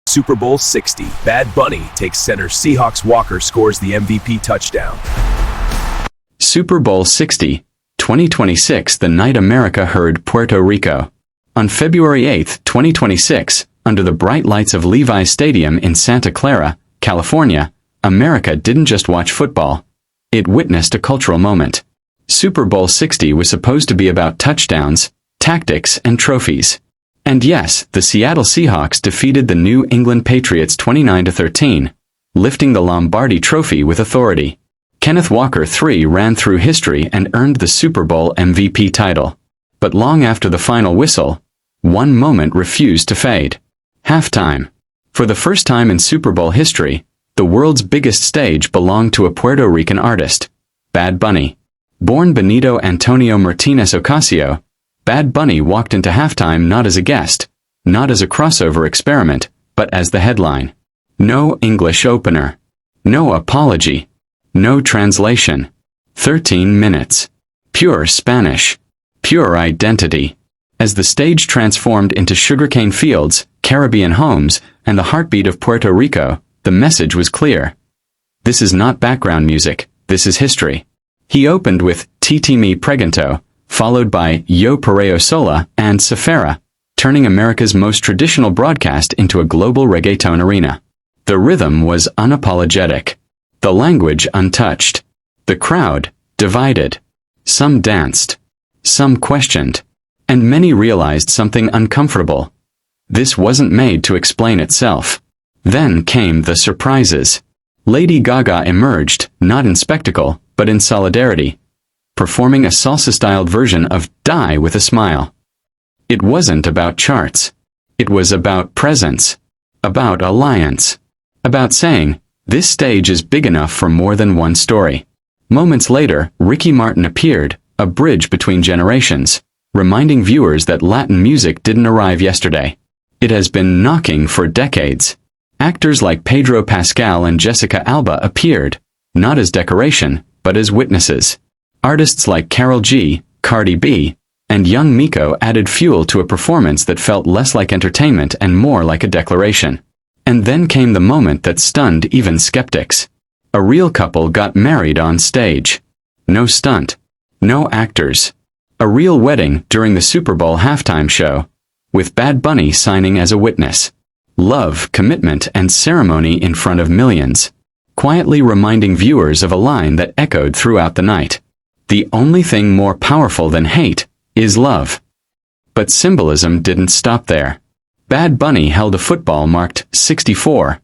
Super Bowl 60. Bad Bunny takes center. Seahawks. Walker scores the MVP touchdown. Super Bowl 60, 2026, the night America heard Puerto Rico. On February 8, 2026, under the bright lights of Levi Stadium in Santa Clara, California, America didn't just watch football. It witnessed a cultural moment. Super Bowl 60 was supposed to be about touchdowns, tactics, and trophies. And yes, the Seattle Seahawks defeated the New England Patriots 29-13, lifting the Lombardi Trophy with authority. Kenneth Walker III ran through history and earned the Super Bowl MVP title. But long after the final whistle, one moment refused to fade. Halftime. For the first time in Super Bowl history, the world's biggest stage belonged to a Puerto Rican artist, Bad Bunny. Born Benito Antonio Martínez Ocasio, Bad Bunny walked into halftime not as a guest, not as a crossover experiment, but as the headline. No English opener. No apology. No translation. 13 minutes. Pure Spanish. Pure identity. As the stage transformed into sugarcane fields, Caribbean homes, and the heartbeat of Puerto Rico, the message was clear. This is not background music, this is history. He opened with Tití Me Preguntó, followed by Yo Perreo Sola and Safaera, turning America's most traditional broadcast into a global reggaeton arena. The rhythm was unapologetic. The language untouched. The crowd divided. Some danced. Some questioned. And many realized something uncomfortable. This wasn't made to explain itself. Then came the surprises. Lady Gaga emerged, not in spectacle, but in solidarity, performing a salsa-styled version of Die with a Smile. It wasn't about charts. It was about presence. About alliance. About saying, this stage is big enough for more than one story. Moments later, Ricky Martin appeared, a bridge between generations, reminding viewers that Latin music didn't arrive yesterday. It has been knocking for decades. Actors like Pedro Pascal and Jessica Alba appeared, not as decoration, but as witnesses. Artists like Karol G, Cardi B, and young Miko added fuel to a performance that felt less like entertainment and more like a declaration. And then came the moment that stunned even skeptics. A real couple got married on stage. No stunt. No actors. A real wedding during the Super Bowl halftime show, with Bad Bunny signing as a witness. Love, commitment, and ceremony in front of millions, quietly reminding viewers of a line that echoed throughout the night. The only thing more powerful than hate is love. But symbolism didn't stop there. Bad Bunny held a football marked 64,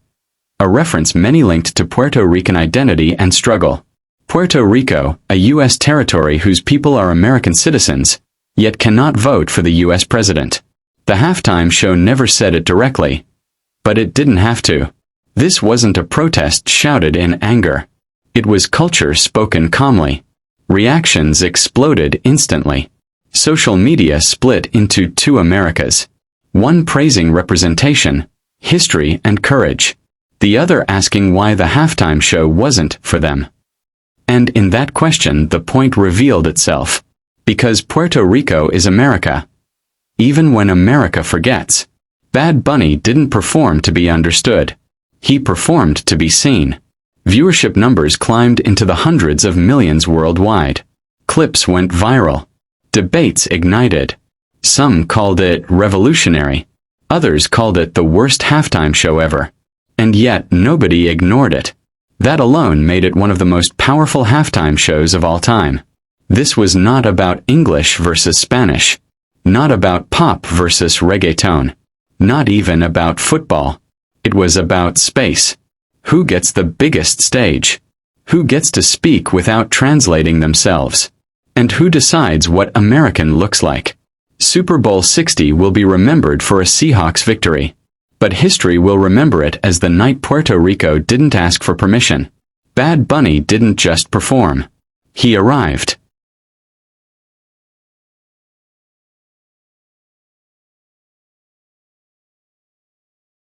a reference many linked to Puerto Rican identity and struggle. Puerto Rico, a U.S. territory whose people are American citizens, yet cannot vote for the U.S. president. The halftime show never said it directly, but it didn't have to. This wasn't a protest shouted in anger. It was culture spoken calmly. Reactions exploded instantly. Social media split into two Americas. One praising representation, history, and courage. The other asking why the halftime show wasn't for them. And in that question the point revealed itself. Because Puerto Rico is America. Even when America forgets. Bad Bunny didn't perform to be understood. He performed to be seen. Viewership numbers climbed into the hundreds of millions worldwide. Clips went viral. Debates ignited. Some called it revolutionary. Others called it the worst halftime show ever. And yet nobody ignored it. That alone made it one of the most powerful halftime shows of all time. This was not about English versus Spanish. Not about pop versus reggaeton. Not even about football. It was about space. Who gets the biggest stage? Who gets to speak without translating themselves? And who decides what American looks like? Super Bowl 60 will be remembered for a Seahawks victory. But history will remember it as the night Puerto Rico didn't ask for permission. Bad Bunny didn't just perform. He arrived.